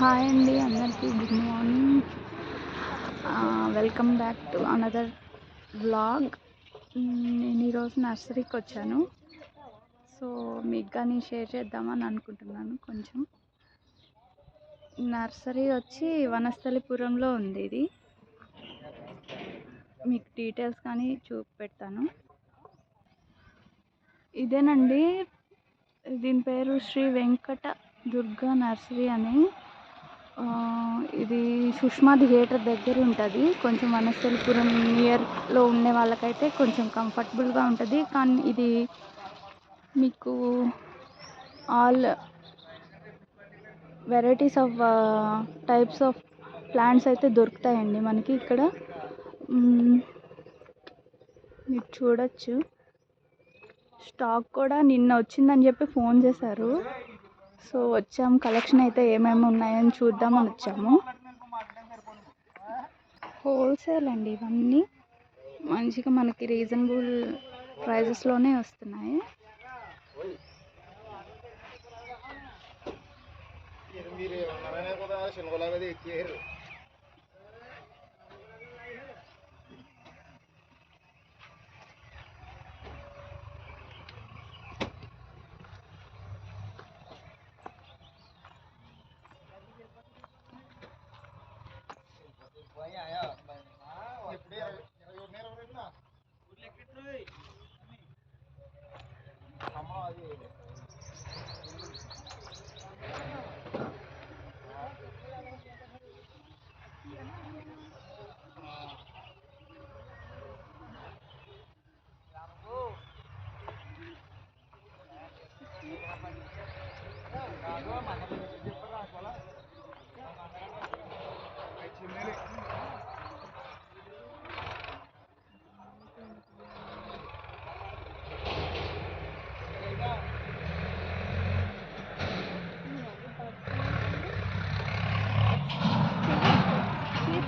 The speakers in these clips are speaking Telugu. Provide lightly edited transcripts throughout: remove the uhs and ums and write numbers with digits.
హాయ్ అండి అందరికీ good morning. Welcome back to another vlog. నేను ఈరోజు నర్సరీకి వచ్చాను. సో మీకు కానీ షేర్ చేద్దామని అనుకుంటున్నాను. కొంచెం నర్సరీ వచ్చి వనస్థలిపురంలో ఉంది. ఇది మీకు డీటెయిల్స్ కానీ చూపెడతాను. ఇదేనండి, దీని పేరు శ్రీ వెంకట దుర్గా నర్సరీ అని. ఇది సుష్మా థియేటర్ దగ్గర ఉంటుంది. కొంచెం వనస్థలిపురం నియర్లో ఉండే వాళ్ళకైతే కొంచెం కంఫర్టబుల్గా ఉంటుంది. కానీ ఇది మీకు all varieties of types of plants అయితే దొరుకుతాయండి మనకి ఇక్కడ. మీరు చూడొచ్చు, స్టాక్ కూడా నిన్న వచ్చిందని చెప్పి ఫోన్ చేశారు. సో వచ్చాము, కలెక్షన్ అయితే ఏమేమి ఉన్నాయని చూద్దామని వచ్చాము. హోల్సేల్ అండి ఇవన్నీ. మంచిగా మనకి రీజనబుల్ ప్రైజెస్లోనే వస్తున్నాయి.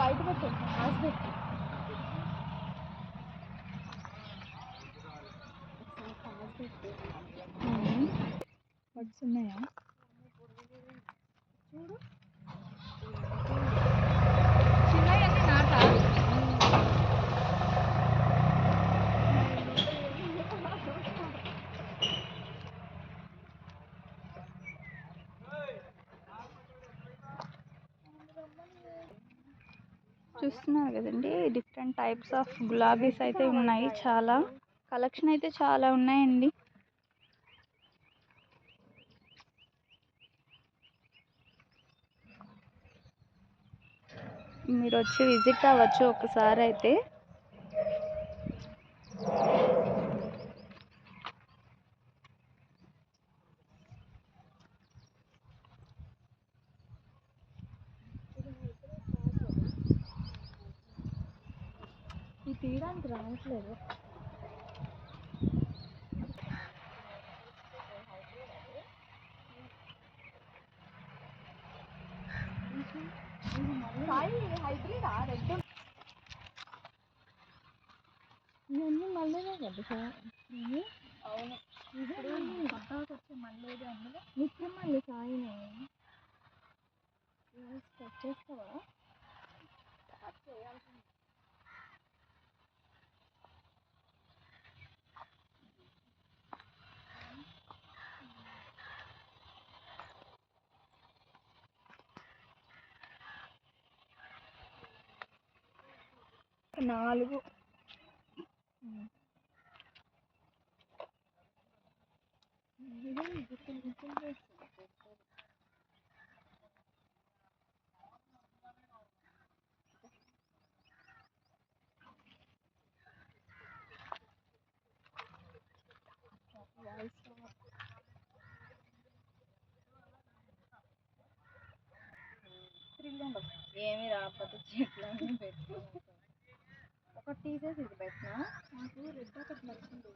బయట బడ్స్ ఉన్నాయా చూడు. చిన్నవన్నీ నాట చూస్తున్నారు కదండి. డిఫరెంట్ టైప్స్ ఆఫ్ గులాబీస్ అయితే ఉన్నాయి. చాలా కలెక్షన్ అయితే చాలా ఉన్నాయండి. మీరు వచ్చి విజిట్ అవ్వచ్చు ఒకసారి అయితే. ఇది తీయడానికి రావట్లేదు. ఇవన్నీ మళ్ళీనే కదా సార్? అవును, ఇదే కొత్తగా వచ్చే మళ్ళీ అందులో నిత్యం మళ్ళీ సాయినే స్టార్ట్ చేస్తావా? స్టార్ట్ చేయాల్సింది. నాలుగు ఏమి రాకపోతే చెట్లన్నీ పెట్టుకున్నాను. ఒకటి తీసేసి ఇది పెట్టినా నాకు రెడ్ ఒకటి నచ్చింది.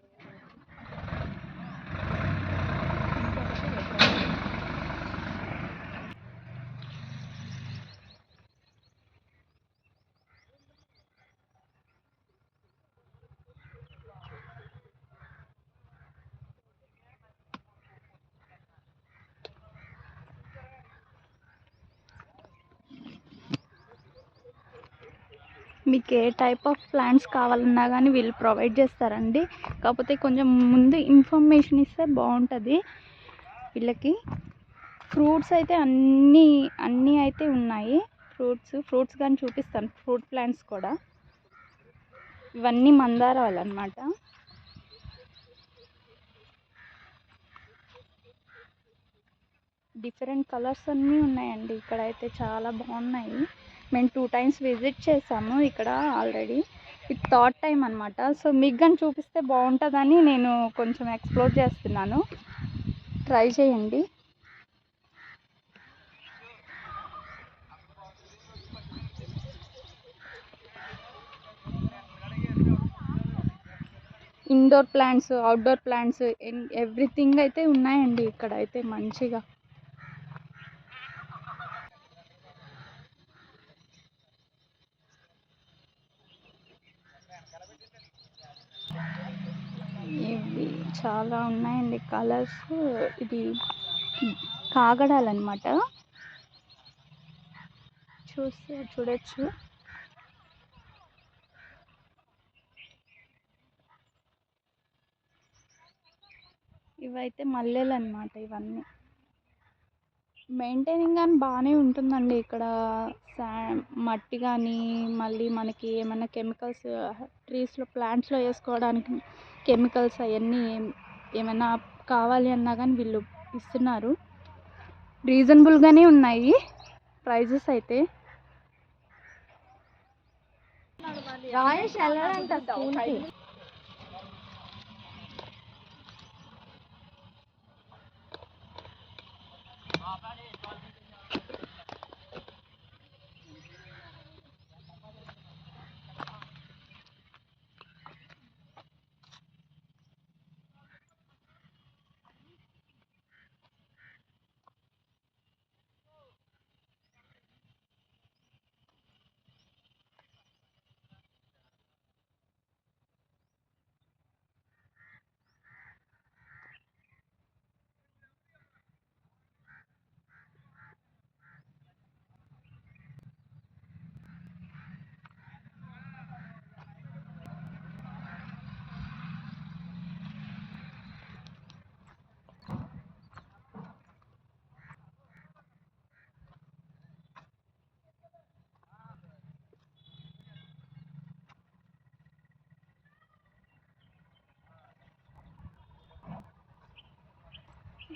మీకు ఏ టైప్ ఆఫ్ ప్లాంట్స్ కావాలన్నా కానీ వీళ్ళు ప్రొవైడ్ చేస్తారండి. కాకపోతే కొంచెం ముందు ఇన్ఫర్మేషన్ ఇస్తే బాగుంటుంది. వీళ్ళకి ఫ్రూట్స్ అయితే అన్నీ అయితే ఉన్నాయి. ఫ్రూట్స్ కానీ చూపిస్తాను. ఫ్రూట్ ప్లాంట్స్ కూడా ఇవన్నీ మందారాలు అన్నమాట. డిఫరెంట్ కలర్స్ అన్నీ ఉన్నాయండి. ఇక్కడ అయితే చాలా బాగున్నాయి. మేము 2 times విజిట్ చేసాము ఇక్కడ ఆల్రెడీ. ఇది 3rd time అనమాట. సో మీకు కానీ చూపిస్తే బాగుంటుందని నేను కొంచెం ఎక్స్ప్లోర్ చేస్తున్నాను. ట్రై చేయండి. Indoor plants, outdoor plants everything అయితే ఉన్నాయండి ఇక్కడ అయితే మంచిగా. ఇవి చాలా ఉన్నాయండి కలర్స్. ఇది కాగడాలన్నమాట. చూడొచ్చు. ఇవైతే మల్లెలు అన్నమాట. ఇవన్నీ మెయింటైనింగ్ కానీ బాగానే ఉంటుందండి ఇక్కడ. మట్టి కానీ, మళ్ళీ మనకి ఏమైనా కెమికల్స్ ట్రీస్లో ప్లాంట్స్లో వేసుకోవడానికి కెమికల్స్ అవన్నీ ఏమైనా కావాలి అన్నా కానీ వీళ్ళు ఇస్తున్నారు. రీజనబుల్గానే ఉన్నాయి ప్రైజెస్ అయితే.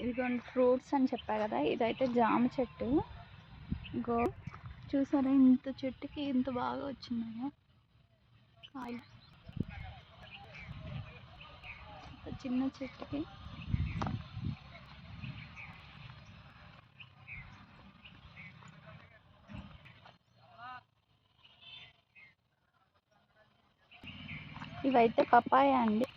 ఇదిగోండి ఫ్రూట్స్ అని చెప్పా కదా, ఇదైతే జామ చెట్టు. గో చూసారా ఇంత చెట్టుకి ఇంత బాగా వచ్చిందో కాయలు. చిన్న చెట్టుకి ఇవైతే పపాయ అండి.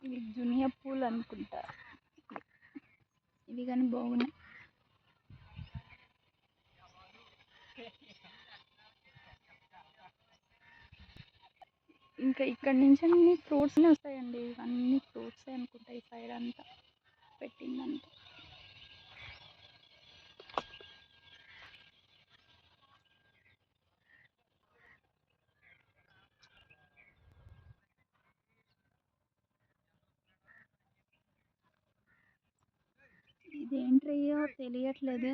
ఇవి జునియా పూలు అనుకుంటా. ఇవి కానీ బాగున్నాయి. ఇంకా ఇక్కడ నుంచి అన్ని ఫ్రూట్స్నే వస్తాయండి. ఇవన్నీ ఫ్రూట్సే అనుకుంటా. ఈ సైడ్ అంతా పెట్టిందంతా. ఇదేంటయ్యో తెలియట్లేదు.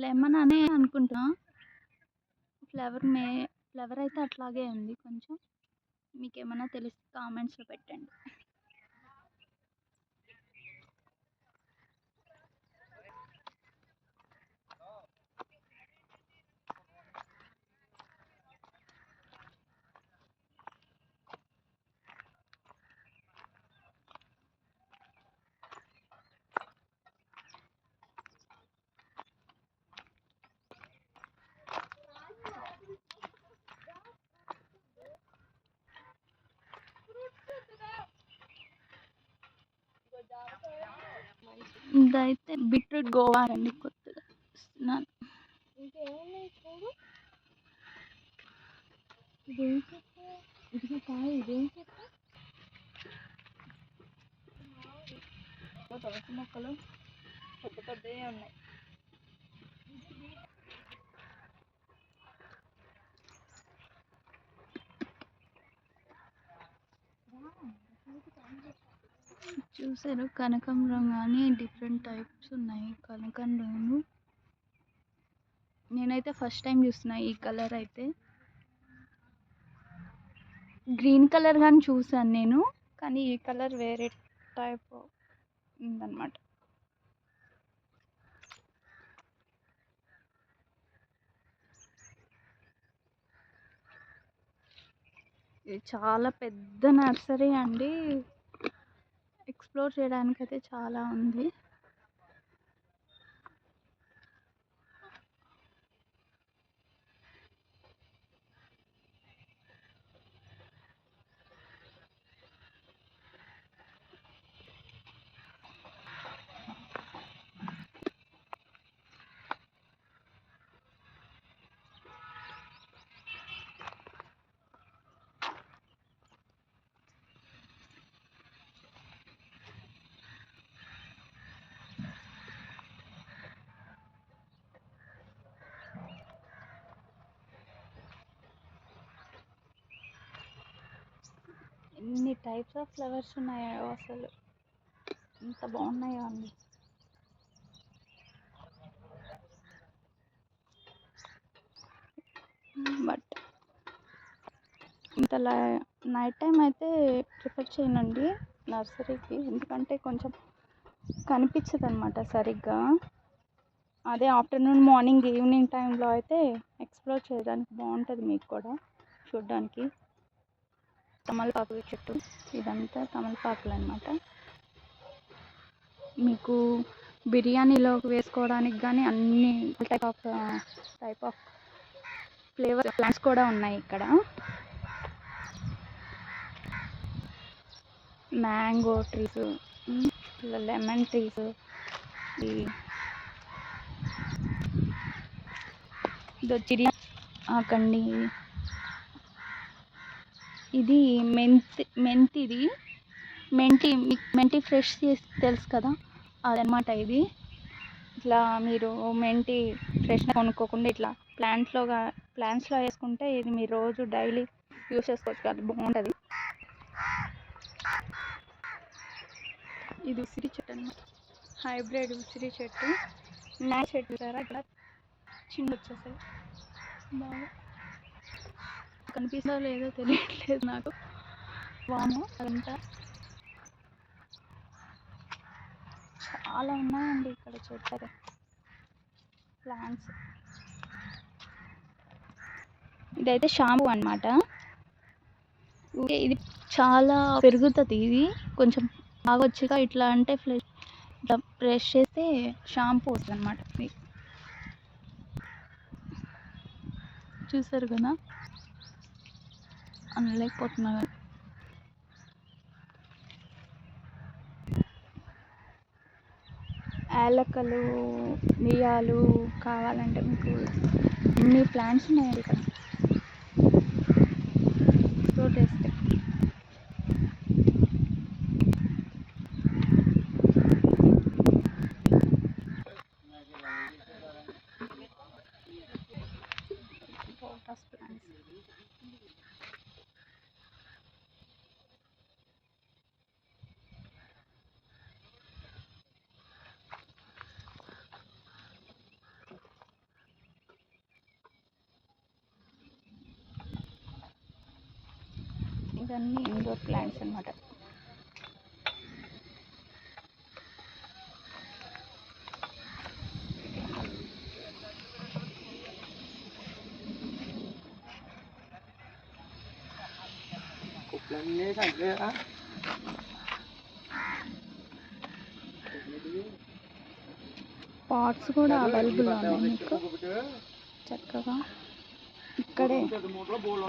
లెమన్ అనే అనుకుంటా. ఫ్లవర్ అయితే అట్లాగే ఉంది కొంచెం. మీకు ఏమైనా తెలిస్తే కామెంట్స్లో పెట్టండి. ఇదైతే బీట్రూట్ గోవా అండి. కొత్తగా ఇస్తున్నాను. ఇదేం చెట్టు? ఇదిగో కాయ, ఇదేం చెట్టు? తులసి మొక్కలు పెద్ద పెద్దవి ఉన్నాయి. చూసారు కనకాంబరం కానీ డిఫరెంట్ టైప్స్ ఉన్నాయి కనకాంబరంలో. నేనైతే ఫస్ట్ టైం చూస్తున్నా ఈ కలర్ అయితే. గ్రీన్ కలర్ కానీ చూసాను నేను, కానీ ఈ కలర్ వేరే టైప్ ఉందన్నమాట. ఇది చాలా పెద్ద నర్సరీ అండి, ఎక్స్ప్లోర్ చేయడానికి అయితే చాలా ఉంది. ఎన్ని టైప్స్ ఆఫ్ ఫ్లవర్స్ ఉన్నాయో అసలు, ఎంత బాగున్నాయో అండి. బట్ ఇంత నైట్ టైం అయితే ప్రిఫర్ చేయనండి నర్సరీకి, ఎందుకంటే కొంచెం కనిపించదు అనమాట సరిగ్గా. అదే ఆఫ్టర్నూన్, మార్నింగ్, ఈవినింగ్ టైంలో అయితే ఎక్స్ప్లోర్ చేయడానికి బాగుంటుంది, మీకు కూడా చూడడానికి. తమలపాకుల చెట్టు, ఇదంతా తమలపాకులు అనమాట. మీకు బిర్యానీలోకి వేసుకోవడానికి కానీ అన్ని టైప్ ఆఫ్ ఫ్లేవర్ ప్లాంట్స్ కూడా ఉన్నాయి ఇక్కడ. మ్యాంగో ట్రీస్, లెమన్ ట్రీస్, ఇది ఆకండి. ఇది మెంతిది, మెంతి ఫ్రెష్ చేసి తెలుసు కదా, అదనమాట ఇది. ఇట్లా మీరు మెంతి ఫ్రెష్ కొనుక్కోకుండా ఇట్లా ప్లాంట్స్లో వేసుకుంటే ఇది మీరు రోజు డైలీ యూస్ చేసుకోవచ్చు కదా, బాగుంటుంది. ఇది ఉసిరి చెట్టు అనమాట, హైబ్రిడ్ ఉసిరి చెట్టు. నా చెట్టు సారా ఇక్కడ చిన్న వచ్చేసాయి, బాగా కనిపిస్తుందో లేదో తెలియట్లేదు నాకు. వాము అదంతా చాలా ఉన్నాయండి ఇక్కడ చెట్లు, ప్లాంట్స్. ఇదైతే షాంపూ అనమాట. ఇది చాలా పెరుగుతుంది, ఇది కొంచెం బాగా వచ్చిగా ఇట్లా అంటే ఇట్లా ప్రెస్ చేస్తే షాంపూ వస్తుంది అనమాట. చూసారు కదా, అనలేకపోతున్నా కదా. యాలకలు, మిరియాలు కావాలంటే మీకు అన్ని ప్లాంట్స్ ఉన్నాయండి ఇక్కడ, ఫ్రూట్ వేస్తే. ప్లాంట్స్ ఇవన్నీ ఇండోర్ ప్లాంట్స్ అనమాట. పాట్స్ కూడా అవైలబుల్ ఉన్నాయి మీకు, చక్కగా ఇక్కడే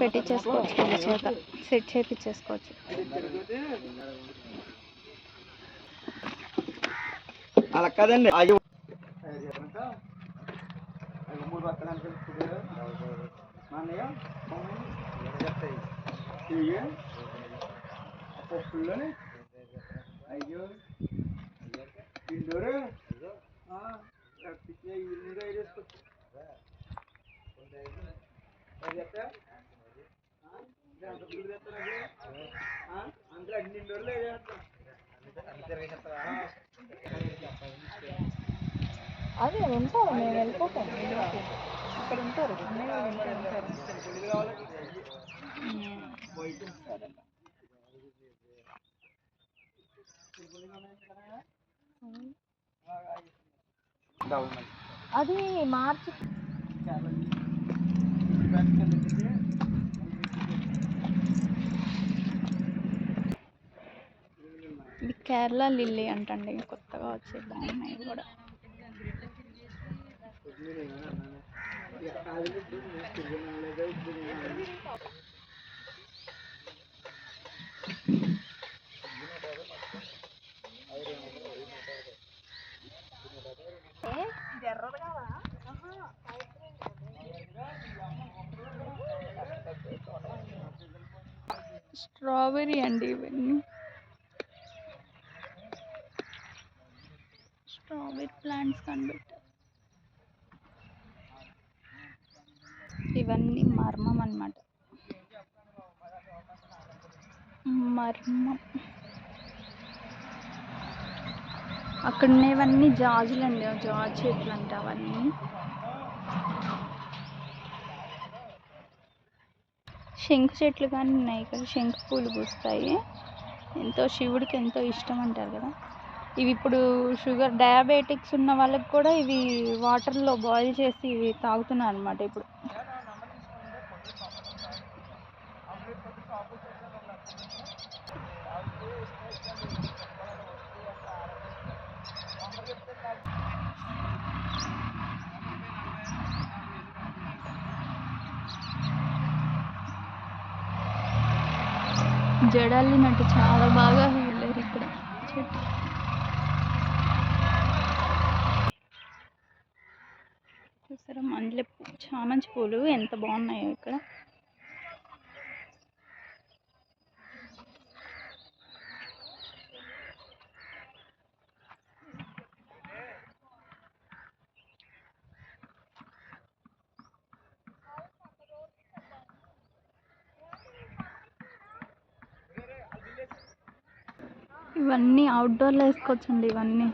పెట్టించేసుకోవచ్చు, వీళ్ళ చేత సెట్ చేయించేసుకోవచ్చు. అలా కదండి, పప్పుల్లోనే అయ్యో ఇండోరు అందులో అన్ని ఇండోర్లు అదే ఉంటారు, నేను వెళ్ళిపోతాను ఇక్కడ ఉంటారు, అన్నయ్య వాళ్ళు ఉంటారు. అది మార్చి ఇది కేరళ లిల్లీ అంటండి, కొత్తగా వచ్చే బాగున్నాయి కూడా. స్ట్రాబెర్రీ అండి ఇవన్నీ, స్ట్రాబెర్రీ ప్లాంట్స్ కనిపెట్టారు. ఇవన్నీ మర్మం అన్నమాట, మర్మం. అక్కడ ఉన్నవన్నీ జాజులు అండి, జాజి చెట్లు అంట అవన్నీ. శంకు చెట్లు కానీ ఉన్నాయి ఇక్కడ, శంకు పూలు పూస్తాయి. ఎంతో శివుడికి ఎంతో ఇష్టం అంటారు కదా. ఇవి ఇప్పుడు షుగర్ డయాబెటిక్స్ ఉన్న వాళ్ళకి కూడా ఇవి వాటర్లో బాయిల్ చేసి ఇవి తాగుతున్నారు అనమాట ఇప్పుడు. జడల్లినట్టు చాలా బాగా వెళ్ళారు ఇక్కడ చెట్టు. చూసారా మల్లె చామంతి పూలు ఎంత బాగున్నాయో ఇక్కడ. ఇవన్నీ అవుట్డోర్లో వేసుకోవచ్చండి ఇవన్నీ.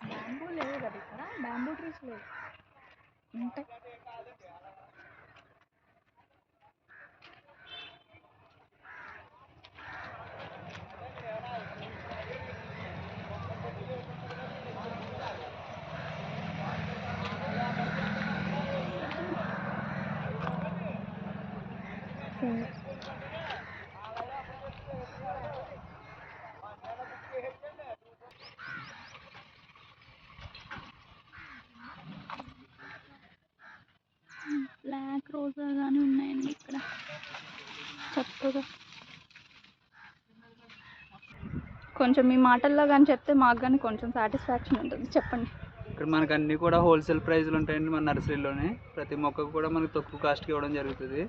బ్యాంబూ లేవు కదా ఇక్కడ, బ్యాంబూ ట్రీస్ లేవు, ఉంటాయి. బ్లాక్ రోజా కానీ ఉన్నాయండి ఇక్కడ చక్కగా. కొంచెం మీ మాటల్లో కానీ చెప్తే మాకు కానీ కొంచెం సాటిస్ఫాక్షన్ ఉంటుంది. చెప్పండి. ఇక్కడ మనకు అన్ని కూడా హోల్సేల్ ప్రైస్లు ఉంటాయండి మన నర్సరీలోనే. ప్రతి మొక్కకు కూడా మనకు తక్కువ కాస్ట్కి ఇవ్వడం జరుగుతుంది.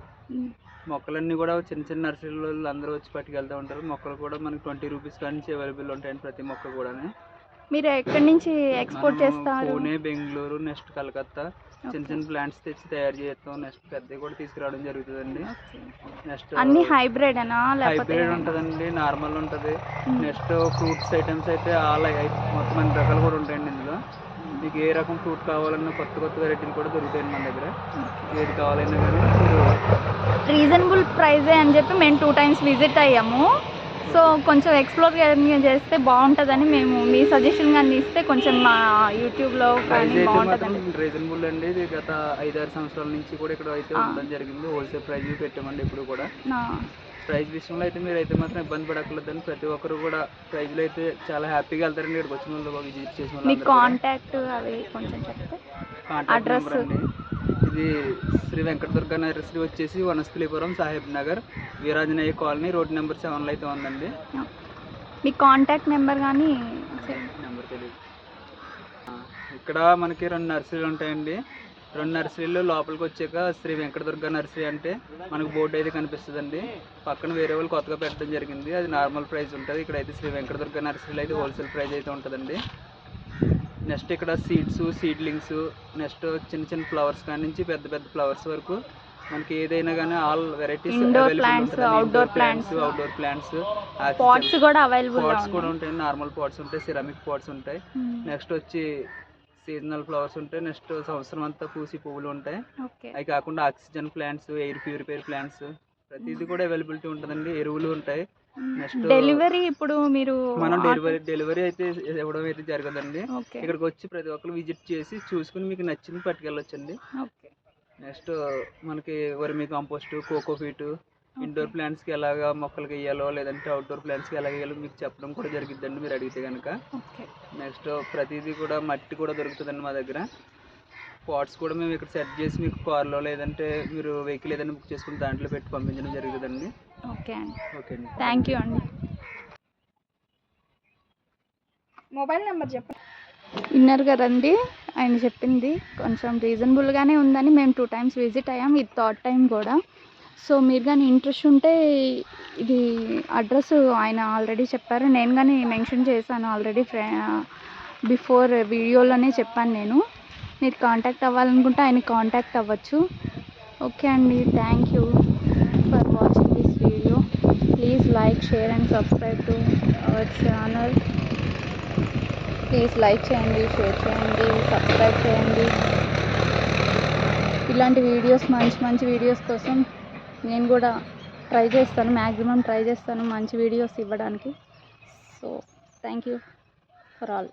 మొక్కలన్నీ కూడా చిన్న చిన్న నర్సరీలో అందరూ వచ్చి పట్టుకెళ్తూ ఉంటారు. మొక్కలు కూడా మనకి 20 రూపీస్ నుంచి అవైలబుల్ ఉంటాయండి ప్రతి మొక్క కూడా. మీరు ఎక్కడి నుంచి ఎక్స్పోర్ట్ చేస్తారు? పూణే, బెంగళూరు, నెక్స్ట్ కలకత్తా చిన్న చిన్న ప్లాంట్స్ తెచ్చి తయారు చేస్తాం. నెక్స్ట్ పెద్దవి కూడా తీసుకురావడం జరుగుతుందండి. నెక్స్ట్ అన్ని హైబ్రిడ్ హైబ్రిడ్ ఉంటుందండి, నార్మల్ ఉంటుంది. నెక్స్ట్ ఫ్రూట్స్ ఐటమ్స్ అయితే ఆల్ మొత్తం అన్ని రకాలు కూడా ఉంటాయండి ఇందులో. మీకు ఏ రకం ఫ్రూట్ కావాలన్నా కొత్త కొత్త వెరైటీలు కూడా దొరుకుతాయండి మన దగ్గర. ఏది కావాలన్నా కానీ మీరు రీజనబుల్ ప్రైజే అని చెప్పి మేము 2 times విజిట్ అయ్యాము. సో కొంచెం ఎక్స్ప్లోర్ చేస్తే బాగుంటుందని మేము మీ సజెషన్ కానీ ఇస్తే కొంచెం మా యూట్యూబ్లో ప్రైస్ కానీ అయితే మాత్రం బాగుంటుందండి. రీజనబుల్ అండి. ఇది గత 5-6 సంవత్సరాల నుంచి కూడా ఇక్కడ అయితే ఉండడం జరిగింది. హోల్సేల్ ప్రైస్ పెట్టామండి ఇప్పుడు కూడా. ప్రైస్ విషయంలో అయితే మీరు అయితే మాత్రం ఇబ్బంది పడక్కర్లేదని ప్రతి ఒక్కరు కూడా ప్రైజ్లో అయితే చాలా హ్యాపీగా వెళ్తారండి. ఇక్కడికి వచ్చిన వాళ్ళు విజిట్ చేసిన మీ వాళ్ళు. కాంటాక్ట్ అవి కొంచెం చెప్తే. Contact address. నెంబర్ అండి, ఇది శ్రీ వెంకటదుర్గ నర్సరీ వచ్చేసి Vanasthalipuram, Saheb Nagar, Veeranjaneya colony, road number 7లో అయితే ఉందండి. మీ కాంటాక్ట్ నెంబర్ కానీ నెంబర్ తెలియదు. ఇక్కడ మనకి 2 నర్సరీలు ఉంటాయండి. 2 నర్సరీలు లోపలికి వచ్చాక శ్రీ వెంకటదుర్గ నర్సరీ అంటే మనకు బోర్డు అయితే కనిపిస్తుందండి. పక్కన వేరే వాళ్ళు కొత్తగా పెట్టడం జరిగింది, అది నార్మల్ ప్రైస్ ఉంటుంది. ఇక్కడైతే శ్రీ వెంకటదుర్గ నర్సరీలో అయితే హోల్సేల్ ప్రైస్ అయితే ఉంటుందండి. నెక్స్ట్ ఇక్కడ సీడ్స్, సీడ్లింగ్స్, నెక్స్ట్ చిన్న చిన్న ఫ్లవర్స్ కానీ నుంచి పెద్ద పెద్ద ఫ్లవర్స్ వరకు మనకి ఏదైనా కానీ all varieties indoor plants, outdoor plants, pots కూడా అవైలబుల్ పాట్స్ కూడా ఉంటాయి. నార్మల్ పాట్స్ ఉంటాయి, సిరామిక్ పాట్స్ ఉంటాయి. నెక్స్ట్ వచ్చి సీజనల్ ఫ్లవర్స్ ఉంటాయి. నెక్స్ట్ సంవత్సరం అంతా పూసి పువ్వులు ఉంటాయి. అవి కాకుండా oxygen plants, air purifier plants ప్రతిదీ కూడా అవైలబిలిటీ ఉంటుందండి. ఎరువులు ఉంటాయి. నెక్స్ట్ డెలివరీ ఇప్పుడు మీరు మనం డెలివరీ అయితే ఇవ్వడం అయితే జరగదండి. ఇక్కడికి వచ్చి ప్రతి ఒక్కరు విజిట్ చేసి చూసుకుని మీకు నచ్చింది పట్టుకెళ్ళొచ్చండి. నెక్స్ట్ మనకి వర్మీ కాంపోస్ట్, కోకోపీట్, ఇండోర్ ప్లాంట్స్కి ఎలాగా మొక్కలకి వేయాలో లేదంటే అవుట్డోర్ ప్లాంట్స్కి ఎలాగ వేయాలో మీకు చెప్పడం కూడా జరిగిద్దండి మీరు అడిగితే కనుక. నెక్స్ట్ ప్రతిదీ కూడా మట్టి కూడా దొరుకుతుందండి మా దగ్గర. పాట్స్ కూడా మేము ఇక్కడ సెట్ చేసి మీకు కార్లో లేదంటే మీరు వెహికల్ ఏదైనా బుక్ చేసుకుని దాంట్లో పెట్టి పంపించడం జరుగుతుందండి. ఓకే అండి. ఓకే అండి, థ్యాంక్ యూ అండి. మొబైల్ నెంబర్ చెప్పండి. విన్నారు కదండి, ఆయన చెప్పింది కొంచెం రీజనబుల్గానే ఉందని మేము 2 times విజిట్ అయ్యాం, ఇది 3rd time కూడా. సో మీరు కానీ ఇంట్రెస్ట్ ఉంటే ఇది అడ్రస్ ఆయన ఆల్రెడీ చెప్పారు, నేను కానీ మెన్షన్ చేశాను ఆల్రెడీ బిఫోర్ వీడియోలోనే చెప్పాను నేను. మీరు కాంటాక్ట్ అవ్వాలనుకుంటే ఆయన కాంటాక్ట్ అవ్వచ్చు. ఓకే అండి, thank you for watching this video. Please like, share and subscribe to our channel. Please like చేయండి, షేర్ చేయండి, సబ్స్క్రైబ్ చేయండి. ఇలాంటి వీడియోస్ మంచి వీడియోస్ కోసం నేను కూడా ట్రై చేస్తాను, మ్యాక్సిమం ట్రై చేస్తాను మంచి వీడియోస్ ఇవ్వడానికి. So thank you for all.